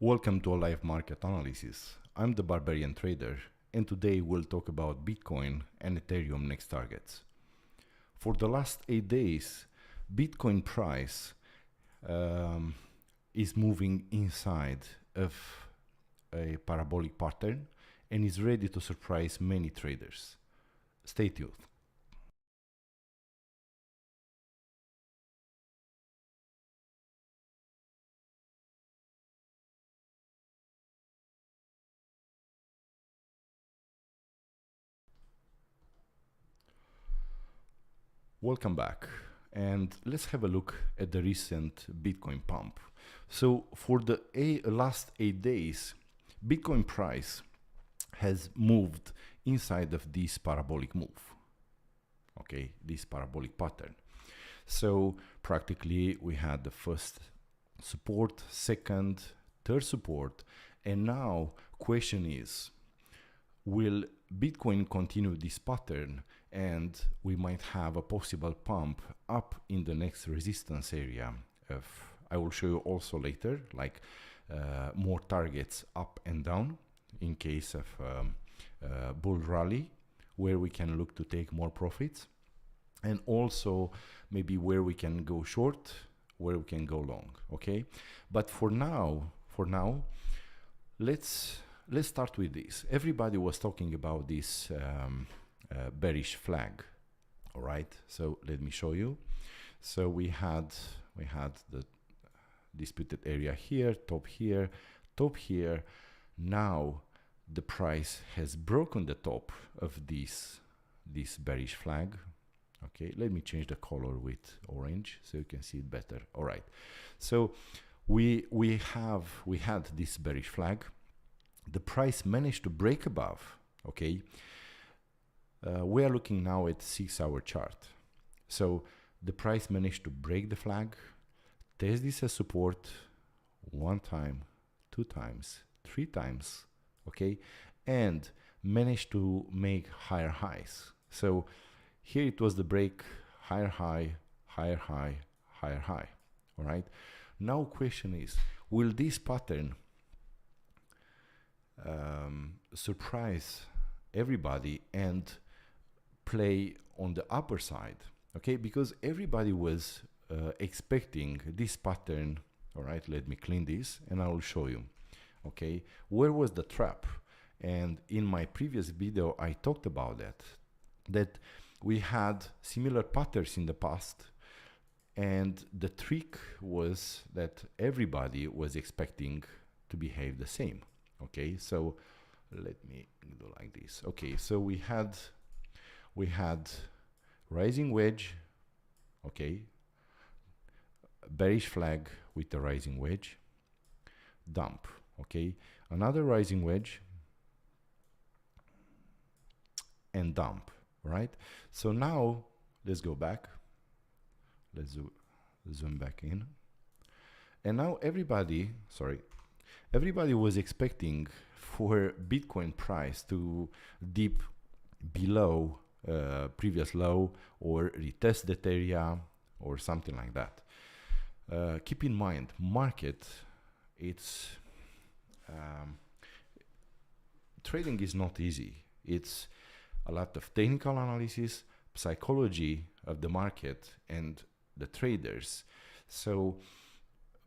Welcome to a live market analysis. I'm the Barbarian Trader, and today we'll talk about Bitcoin and Ethereum next targets. For the last 8 days, Bitcoin price is moving inside of a parabolic pattern and is ready to surprise many traders. Stay tuned. Welcome back, and let's have a look at the recent Bitcoin pump. So for the last 8 days, Bitcoin price has moved inside of this parabolic move, okay, this parabolic pattern. So practically we had the first support, second, third support, and now question is, will Bitcoin continue this pattern and we might have a possible pump up in the next resistance area of, I will show you also later, like more targets up and down in case of bull rally, where we can look to take more profits, and also maybe where we can go short, where we can go long. Okay, but for now let's start with this. Everybody was talking about this bearish flag. All right, so let me show you. So we had the disputed area here, top here, top here. Now the price has broken the top of this bearish flag. Okay, let me change the color with orange so you can see it better. All right, so we had this bearish flag. The price managed to break above. Okay, we are looking now at 6-hour chart. So the price managed to break the flag, test this as support 1 time, 2 times, 3 times, okay, and managed to make higher highs. So here it was the break, higher high, higher high, higher high. All right, now question is, will this pattern surprise everybody and play on the upper side? Okay, because everybody was expecting this pattern. All right, let me clean this and I will show you. Okay, where was the trap? And in my previous video I talked about that we had similar patterns in the past, and the trick was that everybody was expecting to behave the same. Okay, so let me do like this. Okay, so we had rising wedge, okay, bearish flag with the rising wedge, dump, okay, another rising wedge, and dump, right? So now let's go back, let's zoom back in, and now everybody was expecting for Bitcoin price to dip below previous low or retest that area or something like that. Keep in mind, market, it's trading is not easy. It's a lot of technical analysis, psychology of the market and the traders. So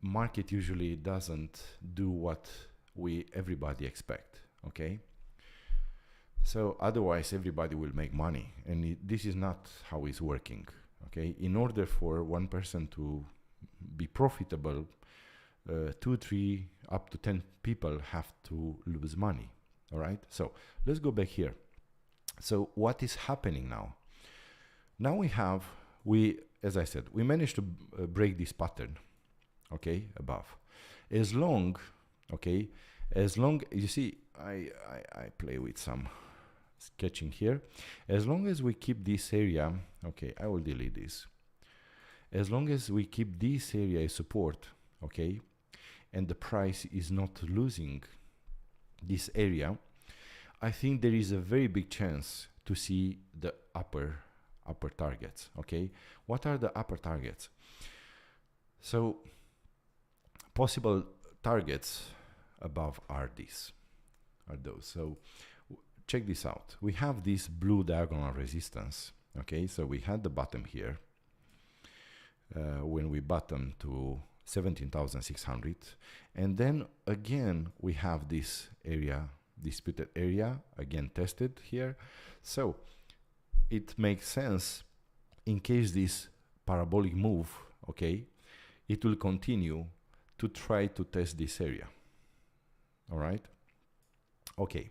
market usually doesn't do what everybody expect. Okay, so otherwise everybody will make money, and this is not how it's working. Okay, in order for one person to be profitable, 2, 3, up to 10 people have to lose money. All right, so let's go back here. So what is happening now? Now as I said, we managed to break this pattern, okay, above. As long, you see, I play with some sketching here. As long as we keep this area, okay, I will delete this. As long as we keep this area as support, okay, and the price is not losing this area, I think there is a very big chance to see the upper targets. Okay, what are the upper targets? So possible targets above are those. So check this out. We have this blue diagonal resistance. Okay, so we had the bottom here when we bottomed to 17,600, and then again we have this area, disputed area, again tested here. So it makes sense, in case this parabolic move, okay, it will continue to try to test this area. All right, okay.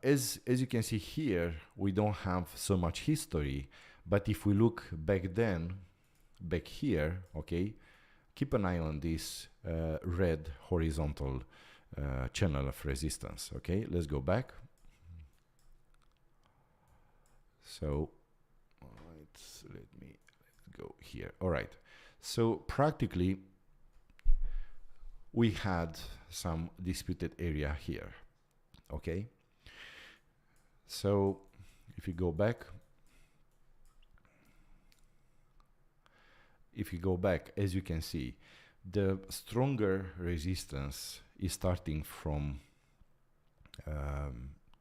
As you can see here, we don't have so much history, but if we look back here, okay, keep an eye on this red horizontal channel of resistance. Okay, let's go back. So, all right, let's go here. All right, so practically we had some disputed area here. Okay, so if you go back, as you can see, the stronger resistance is starting from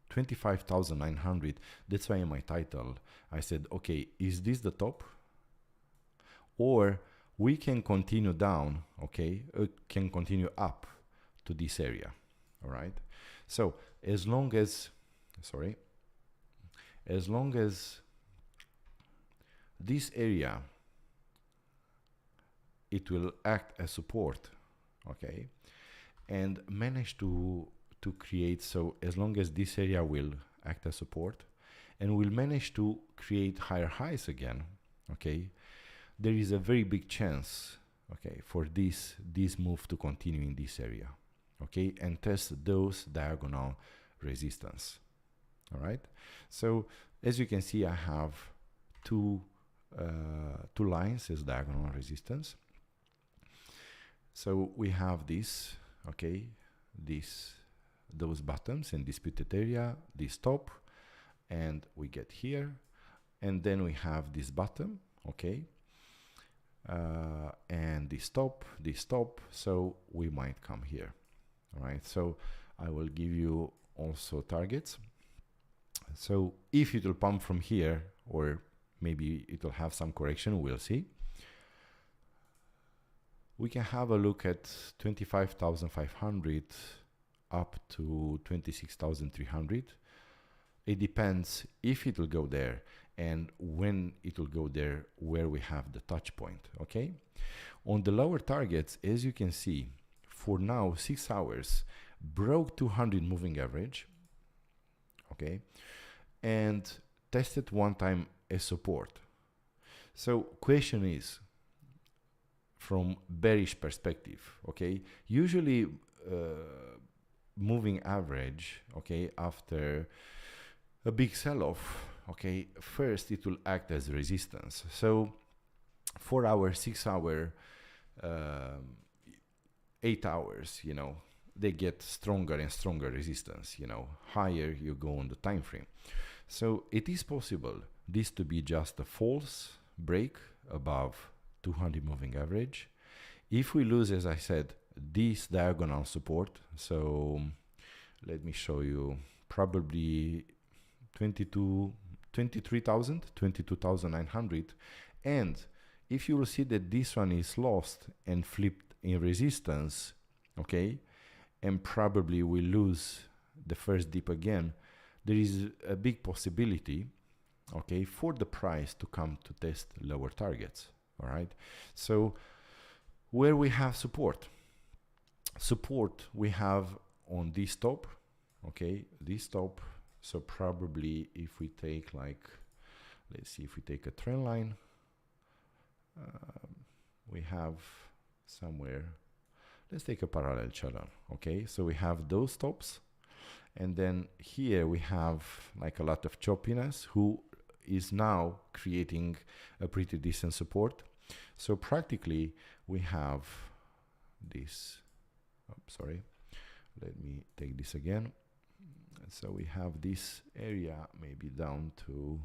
25,900. That's why in my title I said, okay, is this the top? Or we can continue down, okay, can continue up to this area. All right, so as long as this area, it will act as support, okay, and manage to create, so as long as this area will act as support and will manage to create higher highs again, okay, there is a very big chance, okay, for this move to continue in this area, okay, and test those diagonal resistance. All right, so as you can see, I have two lines as diagonal resistance. So we have this, okay, those bottoms in disputed area, this top, and we get here, and then we have this bottom, okay, and this top, so we might come here. All right, so I will give you also targets. So if it will pump from here, or maybe it will have some correction, we'll see. We can have a look at 25,500 up to 26,300. It depends if it will go there and when it will go there, where we have the touch point, okay? On the lower targets, as you can see, for now, 6 hours, broke 200 moving average, okay? And tested one time as support. So question is, from bearish perspective, okay, usually moving average, okay, after a big sell-off, okay, first it will act as resistance. So 4 hour, 6 hour, 8 hours, you know, they get stronger and stronger resistance, you know, higher you go on the time frame. So it is possible this to be just a false break above 200 moving average. If we lose, as I said, this diagonal support, so let me show you, probably 22,900, and if you will see that this one is lost and flipped in resistance, okay, and probably will lose the first dip again, there is a big possibility, okay, for the price to come to test lower targets. All right, so where we have support we have on this top, okay, this top. So probably if we take, like, let's see, if we take a trend line, we have somewhere, let's take a parallel channel, okay, so we have those tops, and then here we have like a lot of choppiness, who is now creating a pretty decent support. So practically we have this, sorry, let me take this again. So we have this area maybe down to,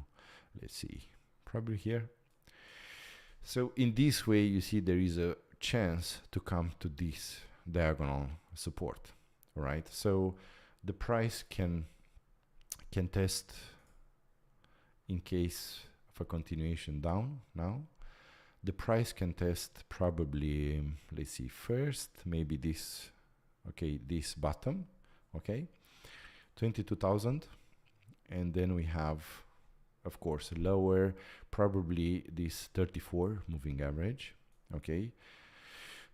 let's see, probably here. So in this way, you see there is a chance to come to this diagonal support. All right, so the price can test in case of a continuation down. Now the price can test probably, let's see, first maybe this, okay, this bottom, okay, 22,000, and then we have, of course, lower, probably this 34 moving average, okay.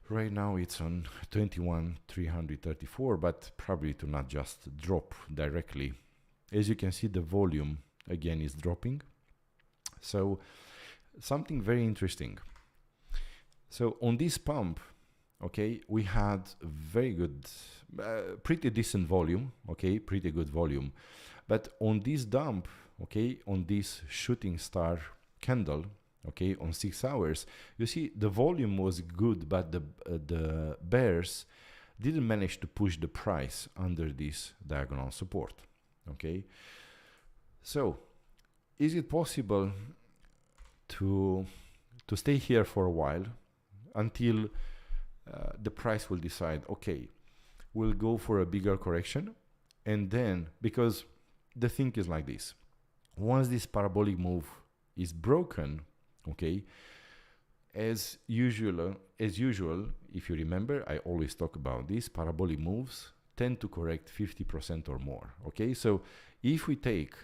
Right now it's on 21,334, but probably to not just drop directly. As you can see, the volume again is dropping. So something very interesting. So on this pump, okay, we had very good, pretty decent volume, okay, pretty good volume. But on this dump, okay, on this shooting star candle, okay, on 6 hours, you see the volume was good, but the bears didn't manage to push the price under this diagonal support, okay. So is it possible to stay here for a while until the price will decide, okay, we'll go for a bigger correction? And then, because the thing is like this, once this parabolic move is broken, okay, as usual, if you remember, I always talk about this, parabolic moves tend to correct 50% or more, okay. So if we take,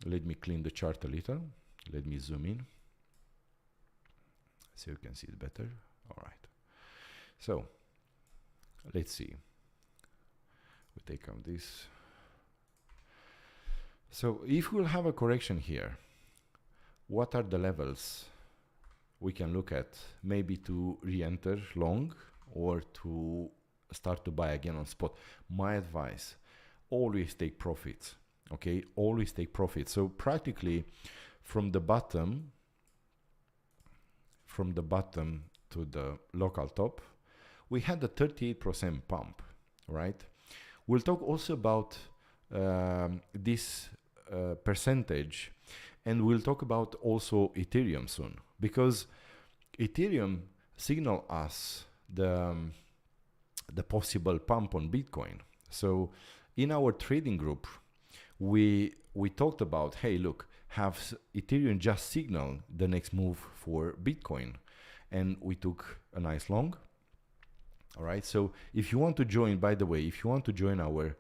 let me clean the chart a little, let me zoom in so you can see it better. All right, so let's see, we take out this. So if we'll have a correction here, what are the levels we can look at, maybe to re-enter long or to start to buy again on spot? My advice, always take profits, okay, always take profits. So practically from the bottom to the local top, we had a 38% pump, right? We'll talk also about this percentage, and we'll talk about also Ethereum soon, because Ethereum signal us the possible pump on Bitcoin. So in our trading group, we talked about, hey, look, have Ethereum just signal the next move for Bitcoin, and we took a nice long. All right, so if you want to join, by the way, if you want to join our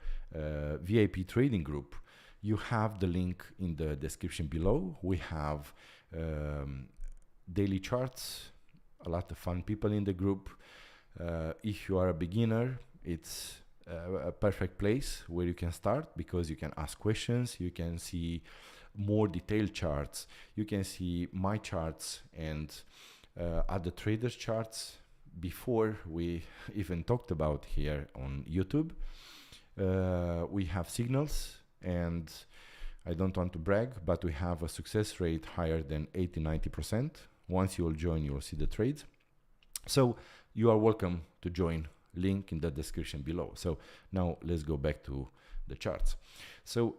VIP trading group, you have the link in the description below. We have daily charts, a lot of fun people in the group. If you are a beginner, it's a perfect place where you can start, because you can ask questions, you can see more detailed charts, you can see my charts and other traders' charts before we even talked about here on YouTube. We have signals, and I don't want to brag, but we have a success rate higher than 80-90%. Once you will join, you will see the trades. So you are welcome to join, link in the description below. So now let's go back to the charts. So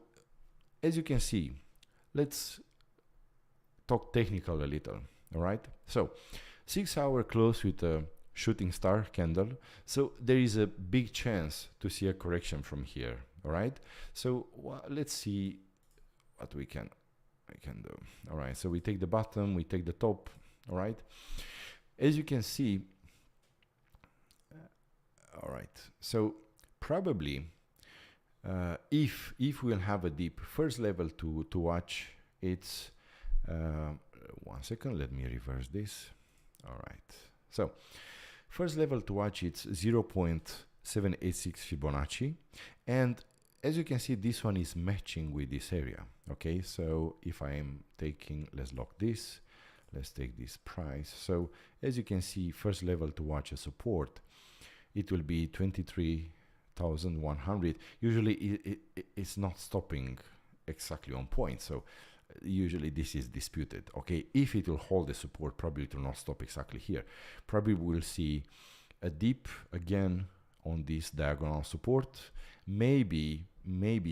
as you can see, let's talk technical a little, all right? So 6 hour close with a shooting star candle. So there is a big chance to see a correction from here, all right? So let's see what we can do. All right, so we take the bottom, we take the top, all right? As you can see, all right, so probably if we'll have a dip, first level to watch, it's 1 second, let me reverse this. All right, so first level to watch, it's 0.786 Fibonacci, and as you can see, this one is matching with this area. Okay, so if I am taking, let's lock this, let's take this price. So as you can see, first level to watch a support, it will be 23,100. Usually it's not stopping exactly on point, so usually this is disputed. Okay, if it will hold the support, probably it will not stop exactly here. Probably we'll see a dip again on this diagonal support, maybe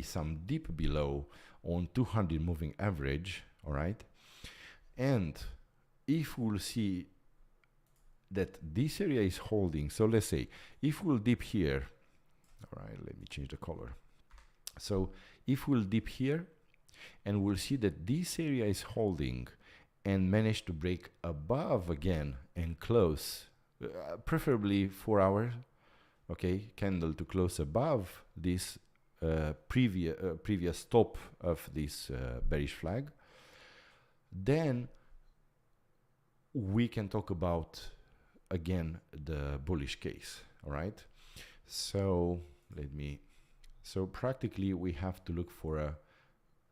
some dip below on 200 moving average. All right, and if we'll see that this area is holding. So let's say if we'll dip here, all right, let me change the color. So if we'll dip here and we'll see that this area is holding and manage to break above again and close, preferably 4 hour, okay, candle to close above this previous top of this bearish flag, then we can talk about again the bullish case. All right, so so practically we have to look for a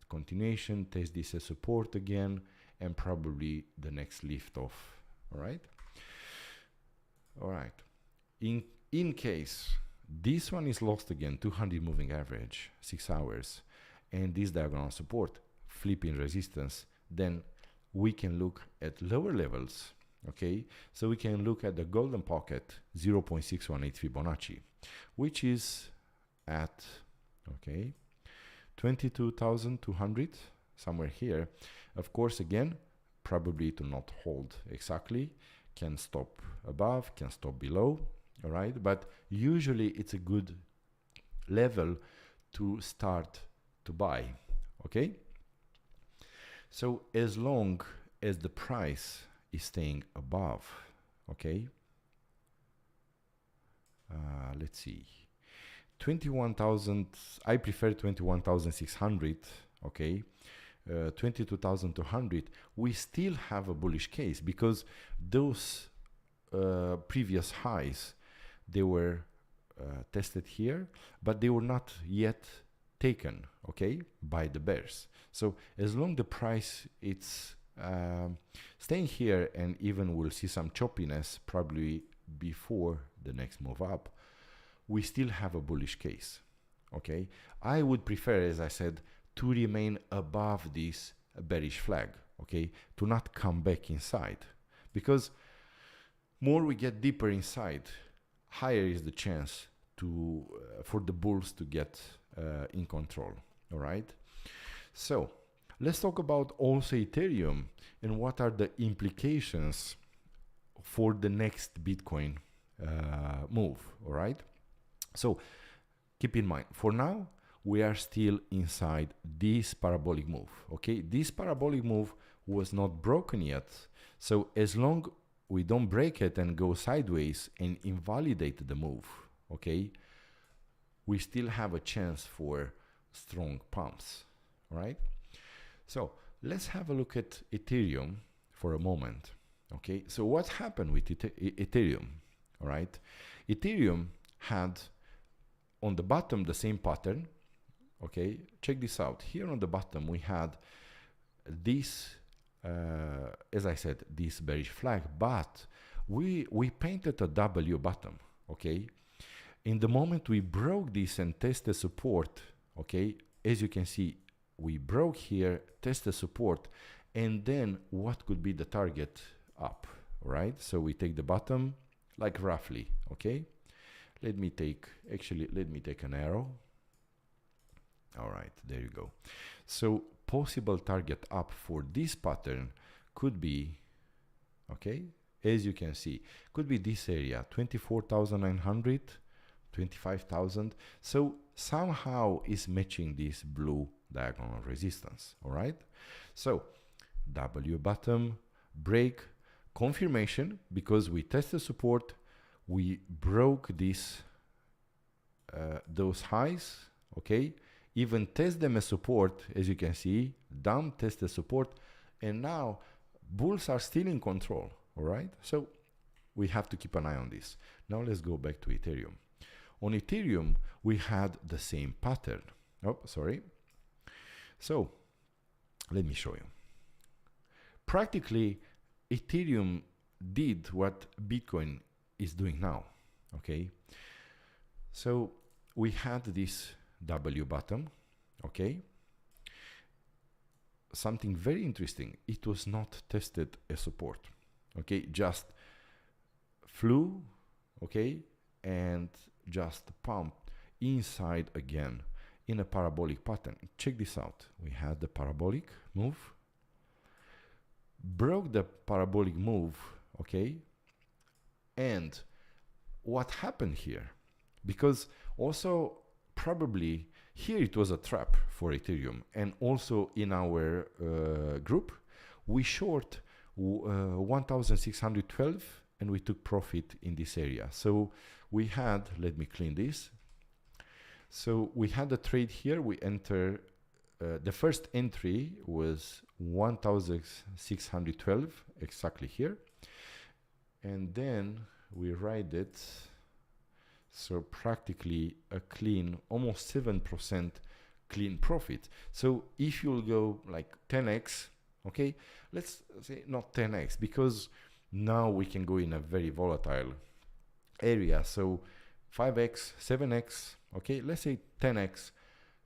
continuation, test this as support again, and probably the next lift off. All right, in case this one is lost again, 200 moving average, 6 hours, and this diagonal support flipping resistance, then we can look at lower levels. Okay, so we can look at the golden pocket 0.618 Fibonacci, which is at 22,200, somewhere here. Of course, again, probably to not hold exactly, can stop above, can stop below. All right, but usually it's a good level to start to buy. Okay, so as long as the price is staying above, okay, let's see, 21,000, I prefer 21,600, okay, 22,200, we still have a bullish case because those previous highs, they were tested here, but they were not yet taken, okay, by the bears. So as long the price it's staying here, and even we'll see some choppiness probably before the next move up, we still have a bullish case. Okay, I would prefer, as I said, to remain above this bearish flag, okay, to not come back inside, because more we get deeper inside, higher is the chance to for the bulls to get in control. All right, so let's talk about also Ethereum and what are the implications for the next Bitcoin move. All right, so keep in mind, for now we are still inside this parabolic move. Okay, this parabolic move was not broken yet, so as long we don't break it and go sideways and invalidate the move, okay, we still have a chance for strong pumps. All right, so let's have a look at Ethereum for a moment. Okay, so what happened with Ethereum? All right, Ethereum had on the bottom the same pattern. Okay, check this out. Here on the bottom we had this as I said, this bearish flag, but we painted a W bottom. Okay, in the moment we broke this and tested support, okay, as you can see, we broke here, tested support, and then what could be the target up? Right, so we take the bottom like roughly. Okay, let me take an arrow. All right, there you go. So possible target up for this pattern could be, okay, as you can see, could be this area, 24,900, 25,000. So somehow is matching this blue diagonal resistance. All right, so W bottom, break, confirmation, because we tested support, we broke this those highs. Okay, even test them as support, as you can see, down tested support, and now bulls are still in control. All right, so we have to keep an eye on this. Now let's go back to Ethereum. On Ethereum we had the same pattern. Oh, sorry. So let me show you. Practically Ethereum did what Bitcoin is doing now. Okay, so we had this W bottom. Okay, something very interesting, it was not tested as support. Okay, just flew, okay, and just pumped inside again in a parabolic pattern. Check this out. We had the parabolic move, broke the parabolic move, okay, And what happened here? Because also probably here it was a trap for Ethereum, and also in our group we short 1612 and we took profit in this area. So we had, let me clean this. So we had a trade here. We enter the first entry was 1612 exactly here, and then we ride it. So practically a clean, almost 7% clean profit. So if you'll go like 10x, okay, let's say not 10x, because now we can go in a very volatile area. So 5x, 7x, okay, let's say 10x,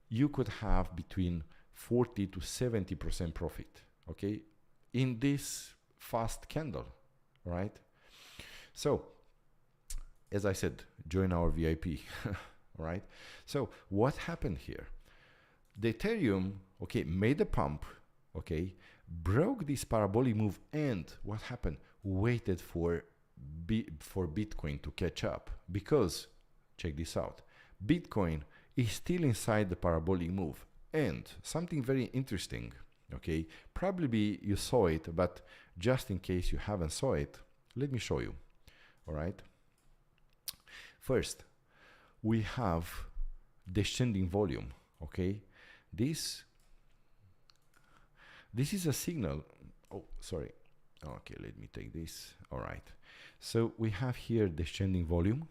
you could have between 40 to 70% profit, okay, in this fast candle, right? So as I said, join our VIP, right? So what happened here? The Ethereum, okay, made a pump, okay, broke this parabolic move, and what happened? Waited for Bitcoin to catch up, because check this out, Bitcoin is still inside the parabolic move. And something very interesting, okay, probably you saw it, but just in case you haven't saw it, let me show you. All right, first we have descending volume, okay. This is a signal. Oh, sorry. Okay, let me take this. All right, so we have here descending volume,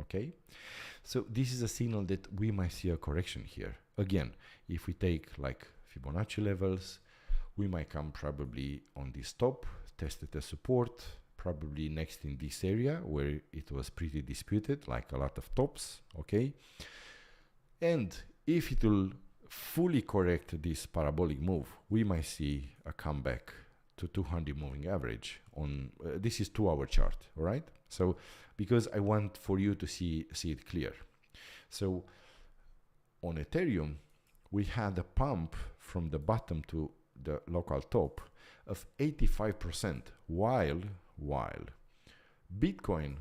okay. So this is a signal that we might see a correction here. Again, if we take like Fibonacci levels, we might come probably on this top, tested as support, probably next in this area where it was pretty disputed, like a lot of tops, okay. And if it will fully correct this parabolic move, we might see a comeback to 200 moving average on this is 2-hour chart, all right. So because I want for you to see it clear. So on Ethereum, we had a pump from the bottom to the local top of 85%, while Bitcoin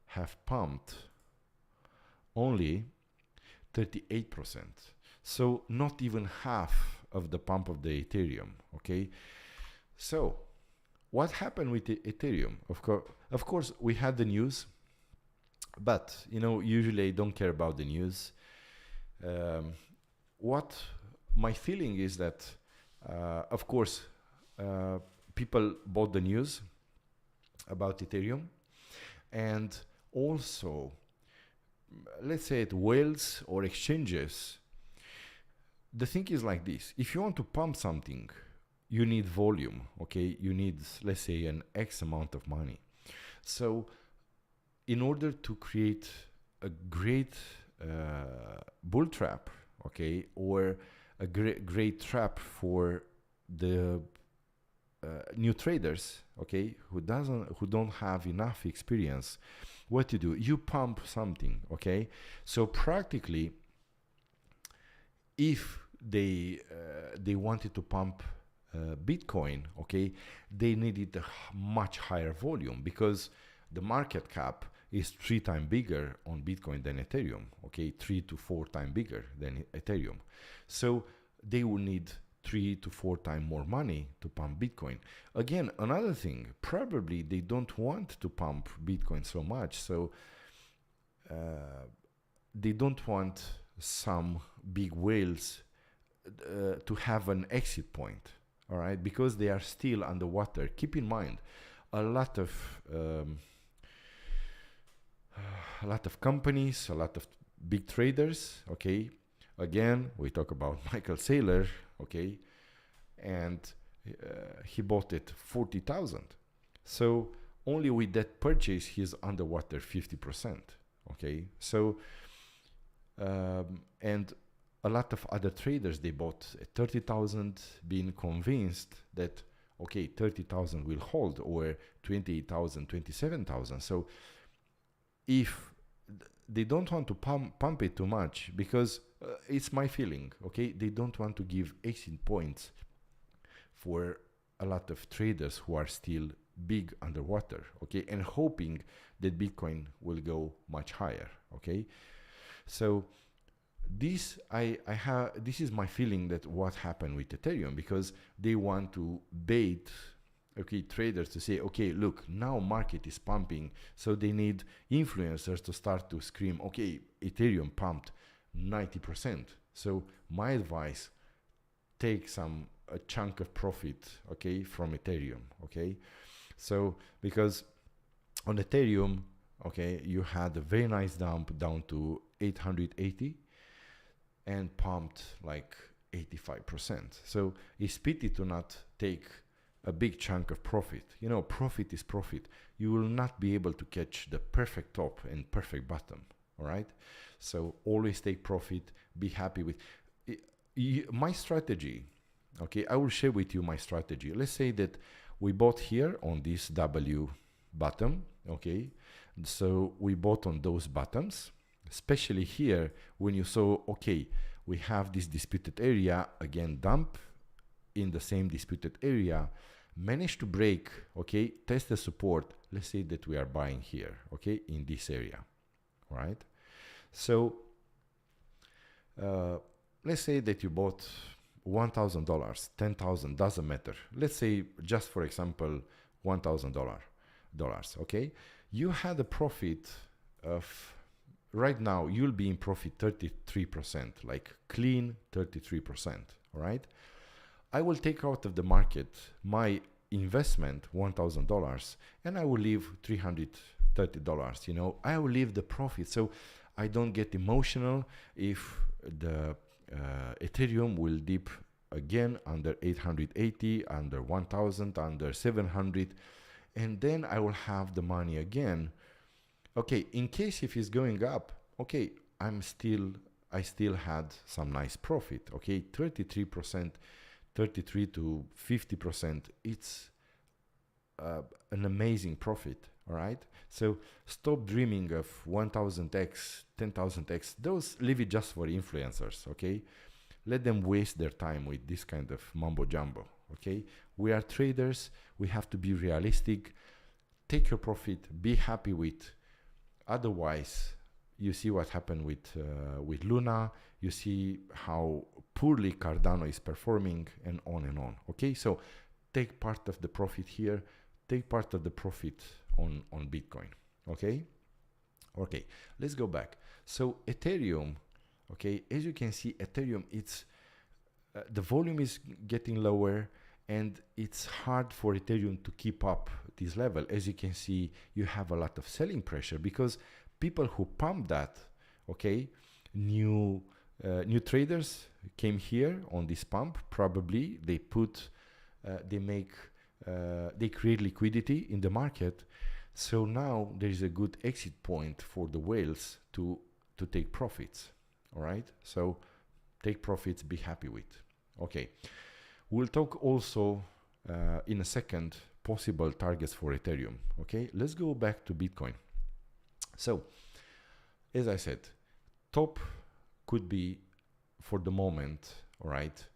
have pumped only 38%. So not even half of the pump of the Ethereum, okay? So what happened with the Ethereum? Of course, we had the news, but you know, usually I don't care about the news. What my feeling is that, of course, people bought the news about Ethereum, and also, let's say it whales or exchanges. The thing is like this: if you want to pump something, you need volume, okay? You need, let's say, an X amount of money. So in order to create a great bull trap, okay, or a great trap for the new traders, okay, who don't have enough experience, what you do, you pump something, okay? So practically, if they wanted to pump Bitcoin, okay, they needed a much higher volume, because the market cap is 3 times bigger on Bitcoin than Ethereum, okay, 3 to 4 times bigger than Ethereum. So they will need 3 to 4 times more money to pump Bitcoin. Again, another thing, probably they don't want to pump Bitcoin so much, so they don't want some big whales to have an exit point, all right, because they are still underwater. Keep in mind, a lot of companies, a lot of big traders, okay, again, we talk about Michael Saylor, okay, and he bought it 40,000. So only with that purchase, he's underwater 50%, okay. So and a lot of other traders, they bought at 30,000, being convinced that, okay, 30,000 will hold, or 28,000, 27,000. So if they don't want to pump it too much, because it's my feeling, okay, they don't want to give exit points for a lot of traders who are still big underwater, okay, and hoping that Bitcoin will go much higher, okay. So this this is my feeling that what happened with Ethereum, because they want to bait, okay, traders to say, okay, look, now market is pumping, so they need influencers to start to scream, okay, Ethereum pumped 90%. So my advice, take a chunk of profit, okay, from Ethereum, okay. So because on Ethereum, okay, you had a very nice dump down to 880 and pumped like 85%. So it's pity to not take a big chunk of profit. You know, profit is profit. You will not be able to catch the perfect top and perfect bottom, all right? So always take profit, be happy with my strategy. Okay, I will share with you my strategy. Let's say that we bought here on this W bottom, okay? So we bought on those bottoms, especially here when you saw, okay, we have this disputed area, again, dump in the same disputed area, managed to break, okay, test the support. Let's say that we are buying here, okay, in this area, all right? So let's say that you bought $1,000, $10,000, doesn't matter. Let's say, just for example, $1,000, okay? You had a profit of, right now, you'll be in profit 33%, like clean 33%, all right? I will take out of the market my investment, $1,000, and I will leave $330, you know? I will leave the profit, so I don't get emotional if the Ethereum will dip again under 880, under 1000, under 700, and then I will have the money again. Okay, in case if it's going up, okay, I still had some nice profit. Okay, 33%, 33 to 50%, it's an amazing profit. All right, so stop dreaming of 1000x, 10,000x. Those, leave it just for influencers. Okay, let them waste their time with this kind of mumbo jumbo. Okay, we are traders, we have to be realistic. Take your profit, be happy with. Otherwise, you see what happened with Luna, you see how poorly Cardano is performing, and on and on. Okay, so take part of the profit here, take part of the profit on Bitcoin. Okay, okay, let's go back. So Ethereum, okay, as you can see, Ethereum, it's the volume is getting lower, and it's hard for Ethereum to keep up this level. As you can see, you have a lot of selling pressure because people who pump that, okay, new traders came here on this pump. Probably they put, they create liquidity in the market. So now there is a good exit point for the whales to take profits. All right, so take profits, be happy with. Okay, we'll talk also in a second possible targets for Ethereum. Okay, let's go back to Bitcoin. So, as I said, top could be for the moment, all right,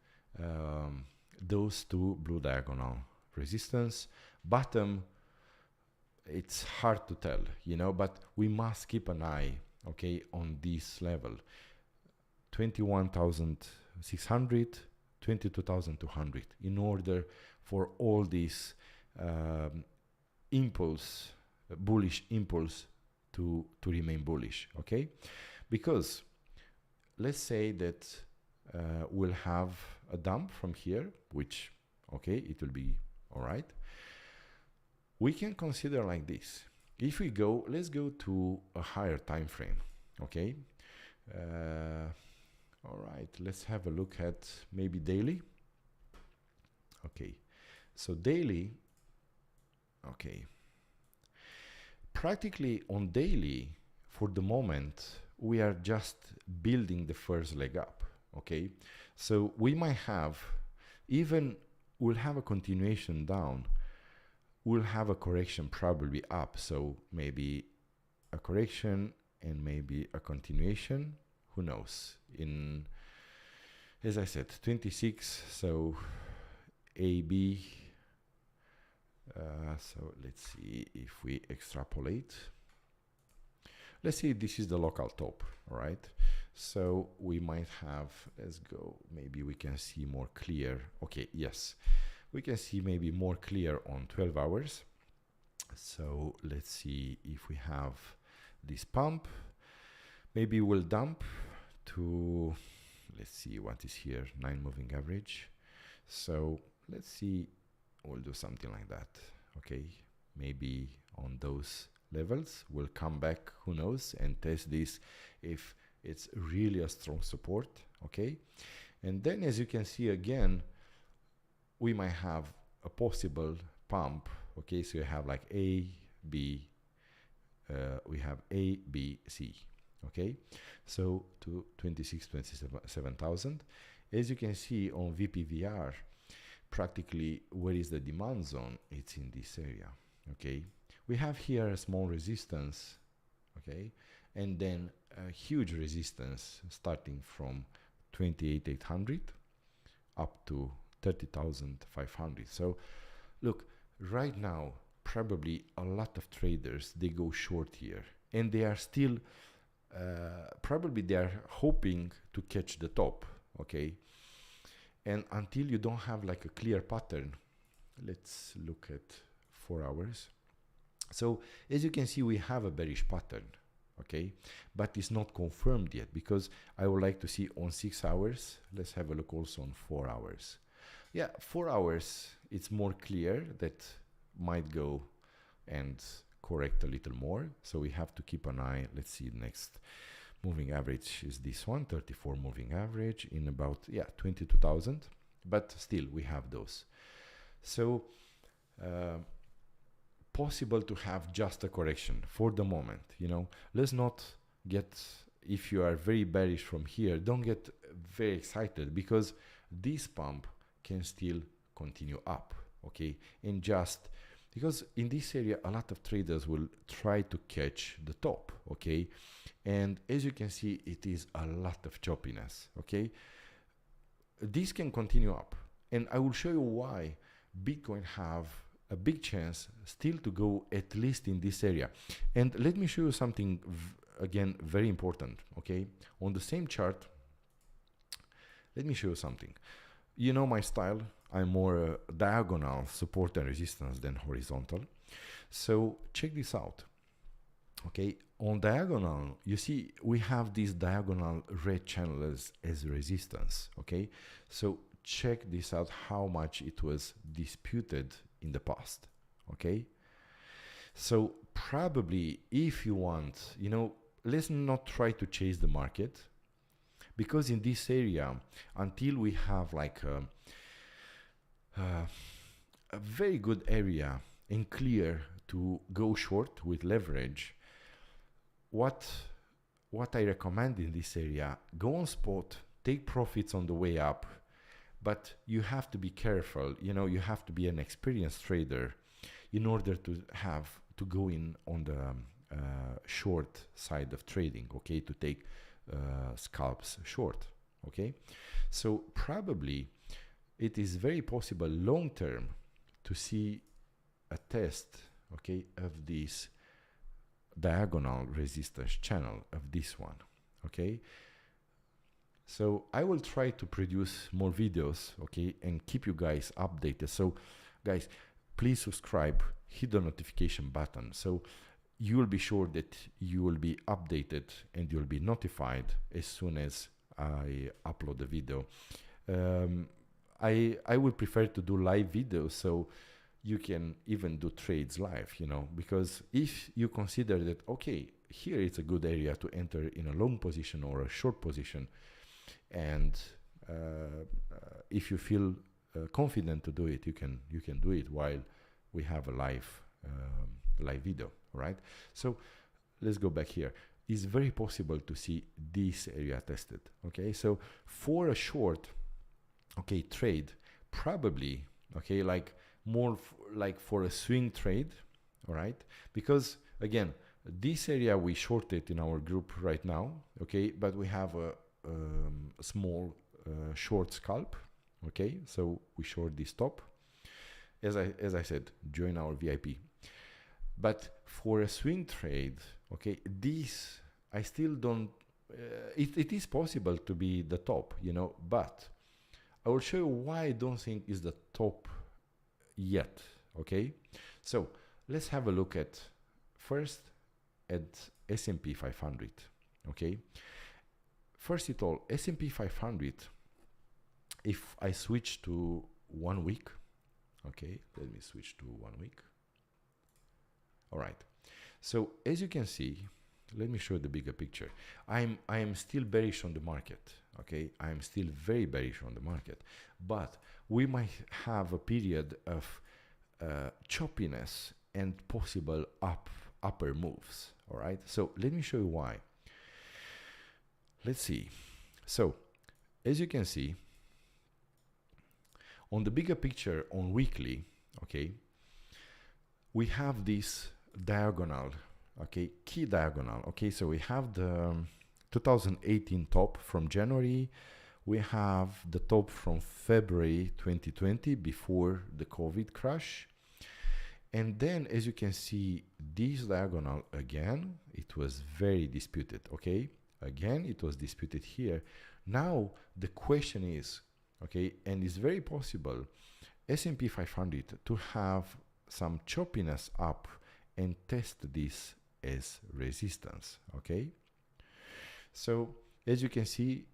those two blue diagonal resistance. Bottom, it's hard to tell, you know, but we must keep an eye, okay, on this level. 21,600, 22,200, in order for all this impulse, bullish impulse to remain bullish, okay? Because let's say that we'll have a dump from here, which, okay, it will be all right. We can consider like this. If we go, let's go to a higher time frame, okay? All right, let's have a look at maybe daily. Okay, so daily, okay. Practically on daily, for the moment, we are just building the first leg up, okay? So we might have, even we'll have a continuation down, we'll have a correction probably up, so maybe a correction and maybe a continuation, who knows? In, as I said, 26, so AB, So let's see if we extrapolate. Let's see, this is the local top, all right? So we might have, let's go, maybe we can see more clear. Okay, yes, we can see maybe more clear on 12 hours. So let's see if we have this pump. Maybe we'll dump to, let's see what is here, 9 moving average. So let's see, we'll do something like that. Okay, maybe on those levels we'll come back, who knows, and test this if it's really a strong support. Okay, and then as you can see again, we might have a possible pump. Okay, so you have like A, B, we have A, B, C. Okay, so to 27,000. As you can see on VPVR, practically where is the demand zone? It's in this area. Okay, we have here a small resistance, okay, and then a huge resistance starting from 28,800 up to 30,500. So look, right now probably a lot of traders, they go short here, and they are still probably they are hoping to catch the top. Okay, and until you don't have like a clear pattern, let's look at 4 hours. So as you can see, we have a bearish pattern, okay, but it's not confirmed yet, because I would like to see on 6 hours. Let's have a look also on 4 hours. Yeah, 4 hours, it's more clear that might go and correct a little more. So we have to keep an eye. Let's see, next moving average is this one, 34 moving average in about, yeah, 22,000, but still we have those. So possible to have just a correction for the moment, you know. Let's not get, if you are very bearish from here, don't get very excited, because this pump can still continue up, okay, and just because in this area a lot of traders will try to catch the top, okay, and as you can see, it is a lot of choppiness, okay. This can continue up, and I will show you why Bitcoin have a big chance still to go at least in this area. And let me show you something again very important, okay. On the same chart, let me show you something. You know my style, I'm more diagonal support and resistance than horizontal. So check this out, okay. On diagonal, you see we have this diagonal red channel as resistance, okay. So check this out, how much it was disputed in the past, okay. So probably if you want, you know, let's not try to chase the market, because in this area, until we have like a very good area and clear to go short with leverage, what I recommend in this area, go on spot, take profits on the way up, but you have to be careful. You know, you have to be an experienced trader in order to have to go in on the short side of trading, okay, to take scalps short, okay. So probably it is very possible long term to see a test, okay, of this diagonal resistance channel, of this one, okay. So I will try to produce more videos, okay, and keep you guys updated. So guys, please subscribe, hit the notification button, so you will be sure that you will be updated and you'll be notified as soon as I upload the video. I would prefer to do live videos, so you can even do trades live, you know, because if you consider that, okay, here it's a good area to enter in a long position or a short position, and if you feel confident to do it, you can do it while we have a live video, right? So let's go back here. It's very possible to see this area tested, okay. So for a short, okay, trade, probably, okay, like more like for a swing trade, all right, because again, this area we shorted in our group right now, okay, but we have a small short scalp, okay, so we short this top, as I said, join our VIP. But for a swing trade, okay, this I still don't. It is possible to be the top, you know, but I will show you why I don't think is the top yet. Okay, so let's have a look at first at S&P 500. Okay, first of all, S&P 500. If I switch to 1 week, okay, let me switch to 1 week. All right. So as you can see, let me show the bigger picture. I am still bearish on the market. Okay, I am still very bearish on the market, but we might have a period of choppiness and possible upper moves. All right. So let me show you why. Let's see. So as you can see, on the bigger picture on weekly, okay, we have this diagonal, okay, key diagonal. Okay, so we have the 2018 top from January. We have the top from February 2020 before the COVID crash. And then, as you can see, this diagonal again, it was very disputed, okay? Again, it was disputed here. Now, the question is, okay, and it's very possible S&P 500 to have some choppiness up and test this as resistance, okay? So, as you can see,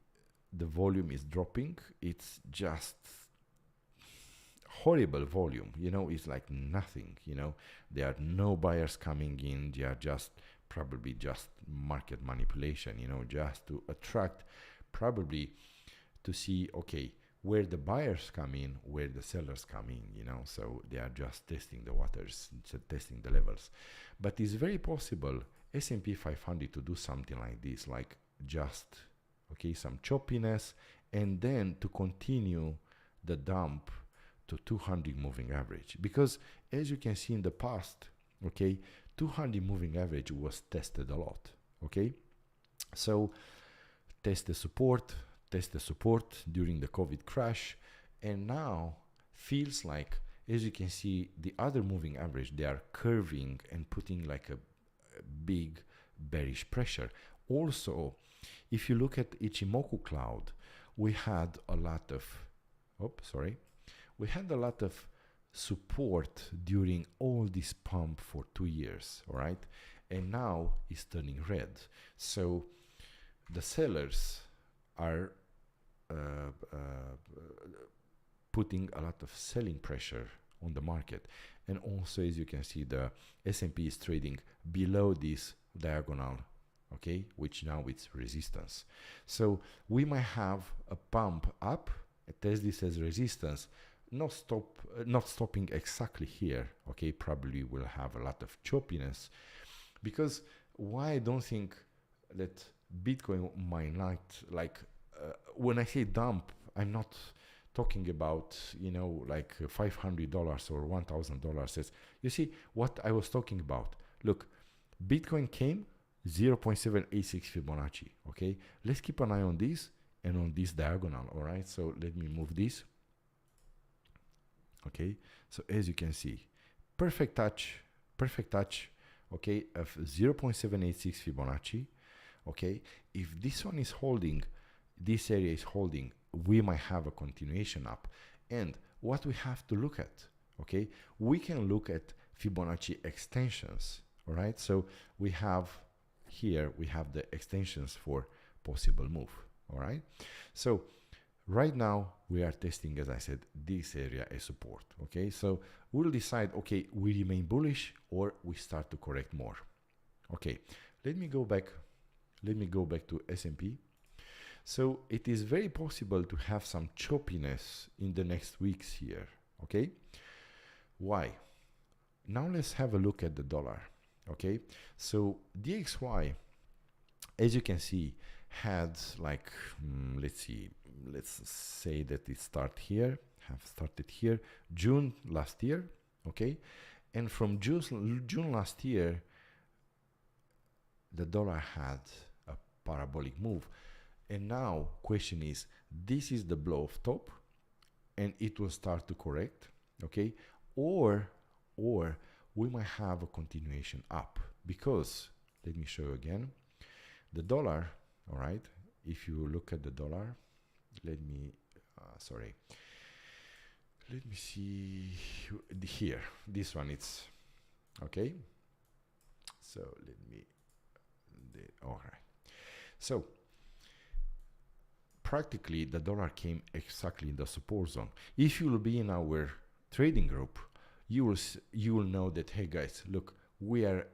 the volume is dropping. It's just horrible volume, you know, it's like nothing, you know, there are no buyers coming in, they are just probably just market manipulation, you know, just to attract, probably to see, okay, where the buyers come in, where the sellers come in, you know, so they are just testing the waters, testing the levels. But it's very possible S&P 500 to do something like this, like just, okay, some choppiness, and then to continue the dump to 200 moving average, because as you can see in the past, okay, 200 moving average was tested a lot, okay? So test the support during the COVID crash, and now feels like, as you can see, the other moving average, they are curving and putting like a big bearish pressure. Also, if you look at Ichimoku cloud, we had a lot of, we had a lot of support during all this pump for 2 years, all right? And now it's turning red. So the sellers are putting a lot of selling pressure on the market. And also, as you can see, the S&P is trading below this diagonal, okay, which now it's resistance. So we might have a pump up, test this as resistance, not stopping exactly here, okay, probably will have a lot of choppiness, because why I don't think that Bitcoin might not, like, when I say dump, I'm not talking about, you know, like $500 or $1,000. You see what I was talking about. Look, Bitcoin came 0.786 Fibonacci, okay? Let's keep an eye on this and on this diagonal, all right? So let me move this. Okay, so as you can see, perfect touch, okay, of 0.786 Fibonacci, okay. If this one is holding, this area is holding, we might have a continuation up. And what we have to look at, okay, we can look at Fibonacci extensions, all right. So we have here, we have the extensions for possible move, all right. So right now, we are testing, as I said, this area as support, okay? So we'll decide, okay, we remain bullish or we start to correct more. Okay, let me go back to S&P. So it is very possible to have some choppiness in the next weeks here, okay? Why? Now let's have a look at the dollar, okay? So DXY, as you can see, had like, let's say that it started here, June last year, okay? And from June last year, the dollar had a parabolic move. And now question is, this is the blow off top and it will start to correct, okay? or we might have a continuation up, because let me show you again the dollar. All right, if you look at the dollar, let me let me see here, this one, it's okay. So let me all right, so practically the dollar came exactly in the support zone. If you will be in our trading group, you will know that, hey guys, look, we are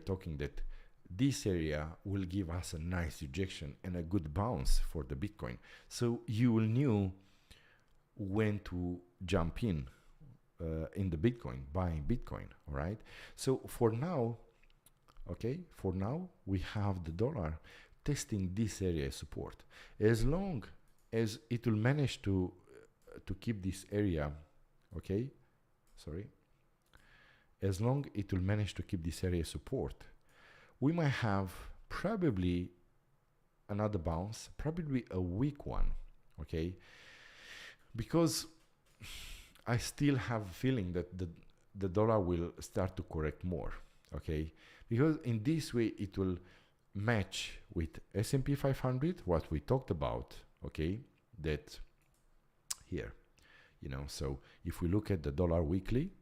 talking that this area will give us a nice rejection and a good bounce for the Bitcoin. So you will know when to jump in the Bitcoin, buying Bitcoin. All right. So for now, okay, for now we have the dollar testing this area support. As long as it will manage to keep this area, okay, sorry, as long it will manage to keep this area support, we might have probably another bounce, probably a weak one, okay, because I still have a feeling that the dollar will start to correct more, okay, because in this way it will match with S&P 500, what we talked about, okay, that here, you know. So if we look at the dollar weekly,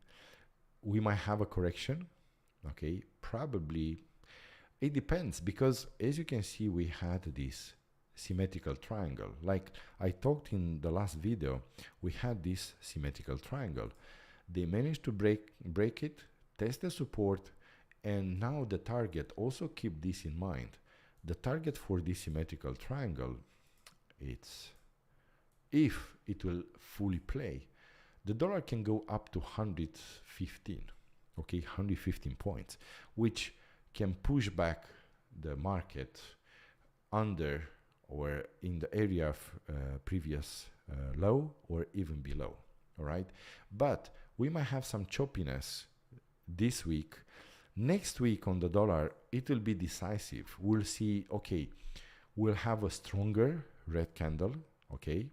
we might have a correction, okay, probably. It depends, because as you can see, we had this symmetrical triangle. Like I talked in the last video, we had this symmetrical triangle. They managed to break it, test the support, and now the target, also keep this in mind, the target for this symmetrical triangle, it's, if it will fully play, the dollar can go up to 115, okay, 115 points, which can push back the market under or in the area of previous low or even below. All right, but we might have some choppiness this week. Next week on the dollar, it will be decisive. We'll see, okay, we'll have a stronger red candle, okay,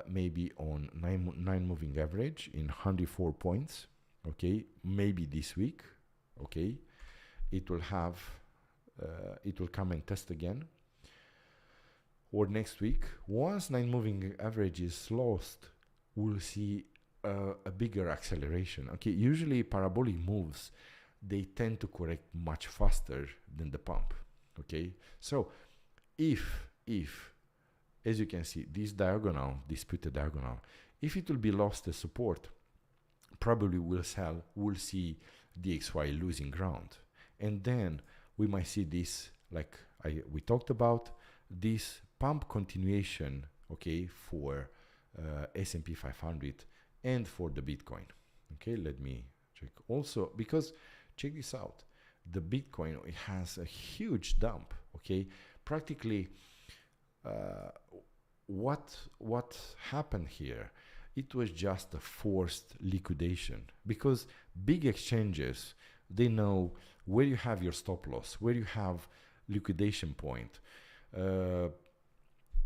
maybe on 9 moving average in 104 points, okay, maybe this week, okay, it will have, it will come and test again, or next week. Once 9 moving average is lost, we'll see a bigger acceleration, okay. Usually parabolic moves, they tend to correct much faster than the pump, okay. So if as you can see, this diagonal, disputed diagonal, if it will be lost as support, probably we'll see DXY losing ground, and then we might see this, like we talked about, this pump continuation, okay, for S&P 500 and for the Bitcoin. Okay, let me check also, because check this out, the Bitcoin, it has a huge dump, okay, practically. What happened here? It was just a forced liquidation, because big exchanges, they know where you have your stop loss, where you have liquidation point,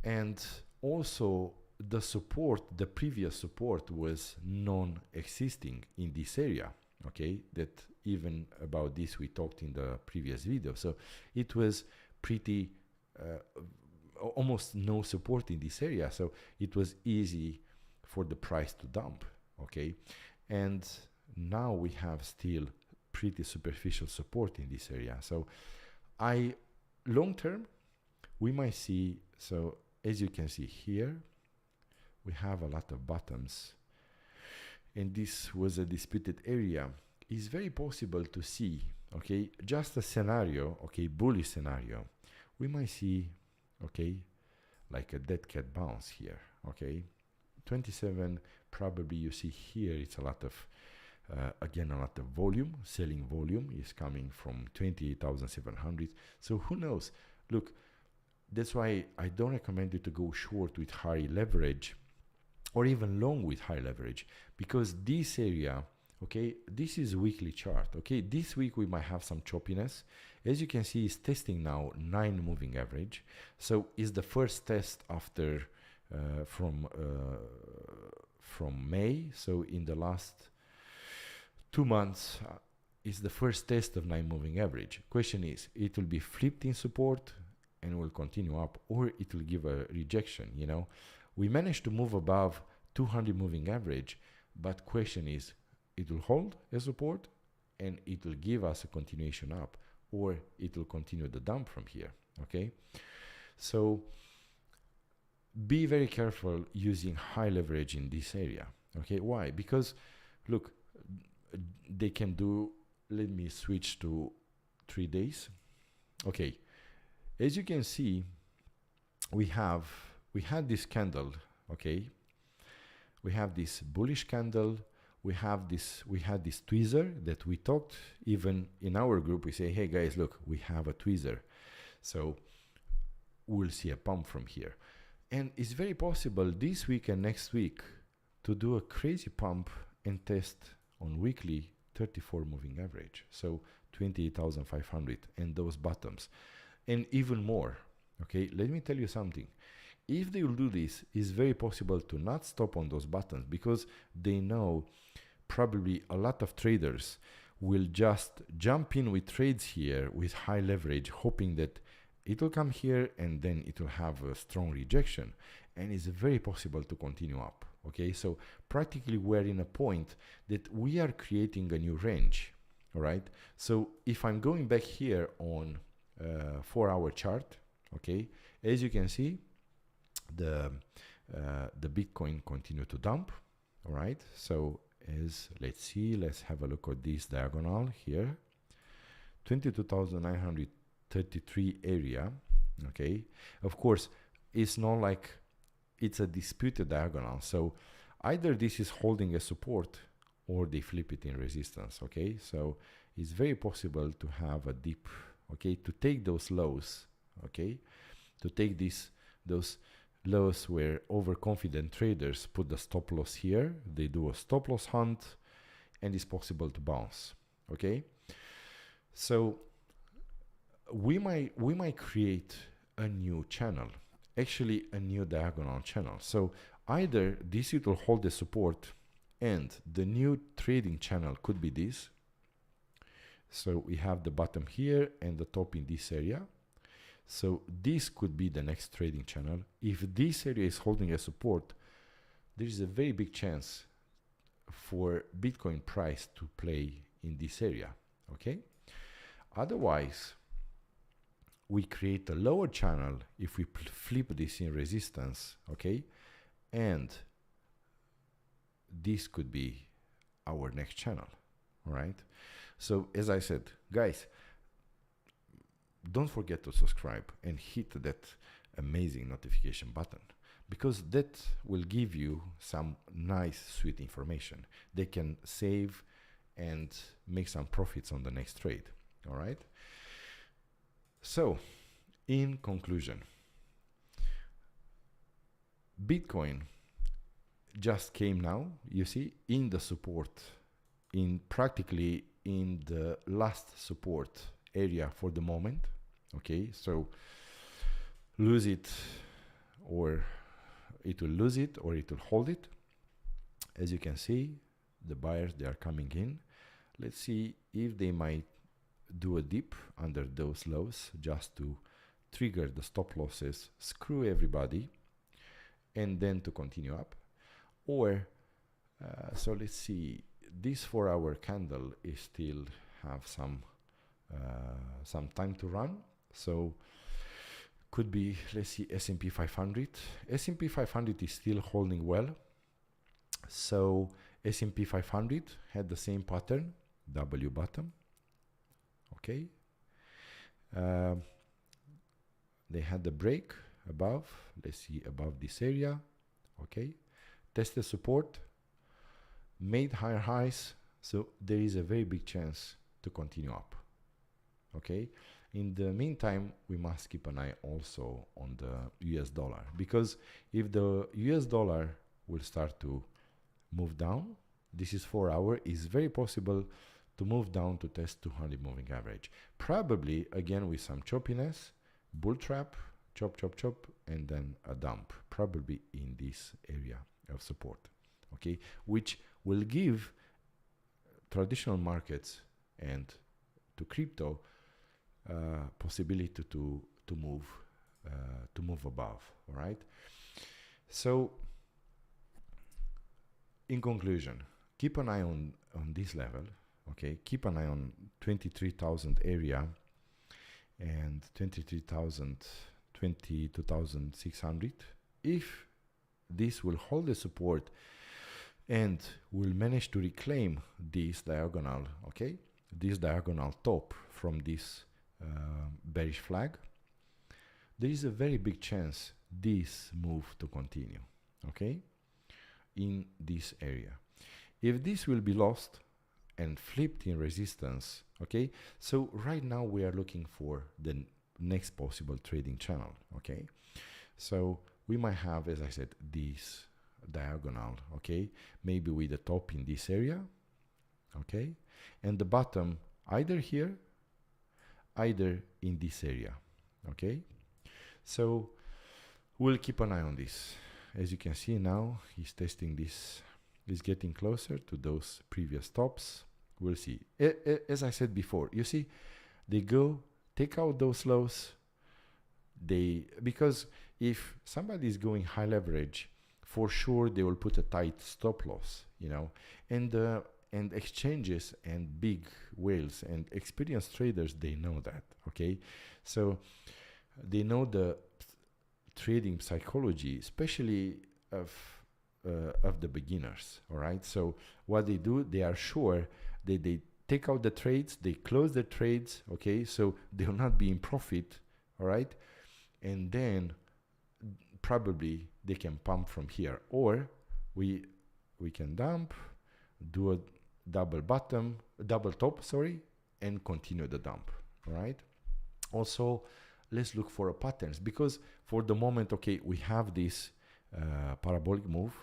and also the support, the previous support was non-existing in this area, okay, that even about this we talked in the previous video. So it was pretty almost no support in this area, so it was easy for the price to dump, okay. And now we have still pretty superficial support in this area, so long term we might see, so as you can see here, we have a lot of bottoms, and this was a disputed area. It's very possible to see, okay, just a scenario, okay, bullish scenario, we might see, okay, like a dead cat bounce here, okay, 27, probably you see here, it's a lot of again, a lot of volume, selling volume is coming from 28,700. So who knows? Look, that's why I don't recommend you to go short with high leverage or even long with high leverage, because this area, okay, this is weekly chart, okay, this week we might have some choppiness. As you can see, it's testing now 9 moving average, from from May. So in the last 2 months is the first test of 9 moving average. Question is, it will be flipped in support and will continue up, or it will give a rejection. You know, we managed to move above 200 moving average, but question is, it will hold as support and it will give us a continuation up, or it will continue the dump from here. Okay, so be very careful using high leverage in this area. Okay, why? Because look, they can do, let me switch to 3 days. Okay, as you can see, we had this candle. Okay, we have this bullish candle. We had this tweezer that we talked, even in our group, we say, hey guys, look, we have a tweezer. So we'll see a pump from here. And it's very possible this week and next week to do a crazy pump and test on weekly 34 moving average. So 28,500 and those bottoms and even more. Okay, let me tell you something. If they will do this, it's very possible to not stop on those buttons, because they know probably a lot of traders will just jump in with trades here with high leverage, hoping that it will come here and then it will have a strong rejection, and it's very possible to continue up. Okay, so practically we're in a point that we are creating a new range. All right, so if I'm going back here on 4-hour chart, okay, as you can see, the Bitcoin continue to dump. All right, so let's have a look at this diagonal here, 22,933 area. Okay, of course, it's not like it's a disputed diagonal, so either this is holding a support or they flip it in resistance. Okay, so it's very possible to have a dip, okay, to take those lows, okay, to take those lows where overconfident traders put the stop loss here, they do a stop loss hunt, and it's possible to bounce. Okay, so we might create a new channel, actually a new diagonal channel. So either this it will hold the support, and the new trading channel could be this. So we have the bottom here and the top in this area. So this could be the next trading channel. If this area is holding a support, there is a very big chance for Bitcoin price to play in this area. Okay, otherwise we create a lower channel if we flip this in resistance. Okay, and this could be our next channel. All right, so as I said, guys, don't forget to subscribe and hit that amazing notification button, because that will give you some nice sweet information. They can save and make some profits on the next trade. All right, so in conclusion, Bitcoin just came now, you see, in the support, in practically in the last support area for the moment. Okay, so lose it, or it will lose it, or it will hold it. As you can see, the buyers, they are coming in. Let's see if they might do a dip under those lows just to trigger the stop losses, screw everybody, and then to continue up. Or so let's see, this 4-hour candle is still have some time to run. So could be, let's see, S&P 500. S&P 500 is still holding well. So S&P 500 had the same pattern, W bottom. Okay. They had the break above, let's see, above this area. Okay. Tested support, made higher highs. So there is a very big chance to continue up. Okay. In the meantime, we must keep an eye also on the US dollar, because if the US dollar will start to move down, this is 4-hour, is very possible to move down to test 200 moving average. Probably again with some choppiness, bull trap, chop, chop, chop, and then a dump, probably in this area of support. okay, which will give traditional markets and to crypto possibility to move above. All right. So in conclusion, keep an eye on this level. Okay, keep an eye on 23,000 area and 23,000, 22,600. If this will hold the support and will manage to reclaim this diagonal, okay, this diagonal top from this bearish flag, there is a very big chance this move to continue, okay, in this area. If this will be lost and flipped in resistance, okay, so right now we are looking for the next possible trading channel, okay. So we might have, as I said, this diagonal, okay, maybe with the top in this area, okay, and the bottom either here, either in this area, okay. So we'll keep an eye on this. As you can see now, he's testing this, is getting closer to those previous tops. We'll see. As I said before, you see, they go take out those lows. Because if somebody is going high leverage, for sure they will put a tight stop loss, you know, and exchanges and big whales and experienced traders, they know that, okay. So they know the trading psychology, especially of the beginners. All right. So what they do, they are sure that they take out the trades, they close the trades. Okay. So they will not be in profit. All right. And then probably they can pump from here, or we can dump, do a double top, sorry, and continue the dump. All right. Also, let's look for patterns, because for the moment, okay, we have this parabolic move.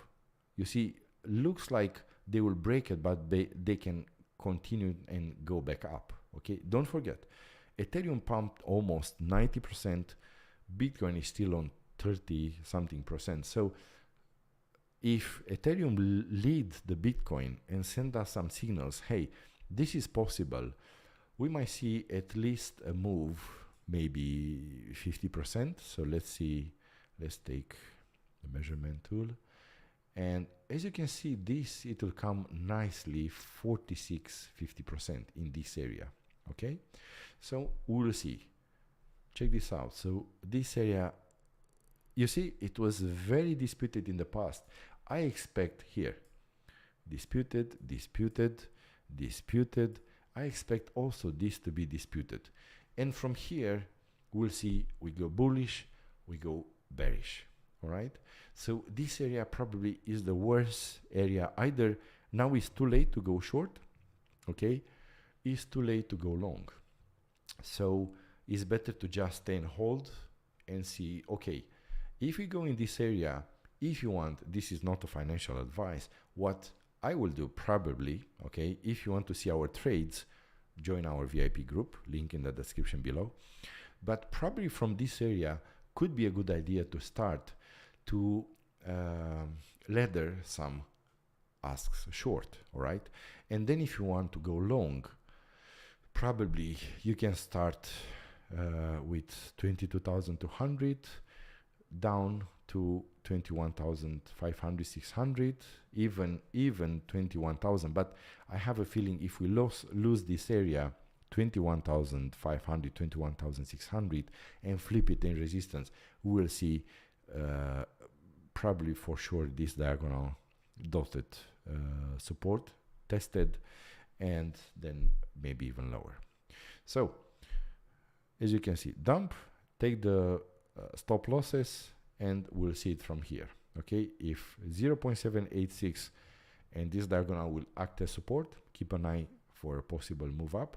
You see, looks like they will break it, but they can continue and go back up. Okay, don't forget, Ethereum pumped almost 90%. Bitcoin is still on 30 something percent. So if Ethereum leads the Bitcoin and send us some signals, hey, this is possible, we might see at least a move, maybe 50%. So let's see, let's take the measurement tool. And as you can see, this, it will come nicely 46-50% in this area. Okay, so we'll see. Check this out. So this area, you see, it was very disputed in the past. I expect here, disputed, disputed, disputed. I expect also this to be disputed. And from here, we'll see we go bullish, we go bearish. All right. So this area probably is the worst area. Either now it's too late to go short, okay, it's too late to go long. So it's better to just stay and hold and see, okay, if we go in this area, if you want, this is not a financial advice, what I will do probably, okay, if you want to see our trades, join our VIP group, link in the description below. But probably from this area could be a good idea to start to ladder some asks short, all right? And then if you want to go long, probably you can start with 22,200 down to 21,500, 600, even 21,000. But I have a feeling if we lose this area, 21,500, 21,600, and flip it in resistance, we will see probably for sure this diagonal dotted support tested, and then maybe even lower. So as you can see, dump, take the stop losses, and we'll see it from here. Okay, if 0.786 and this diagonal will act as support, keep an eye for a possible move up,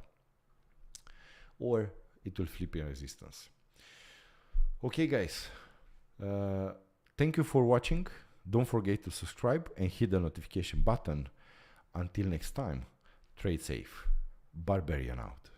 or it will flip in resistance. Okay guys, thank you for watching. Don't forget to subscribe and hit the notification button. Until next time, trade safe. Barbarian out.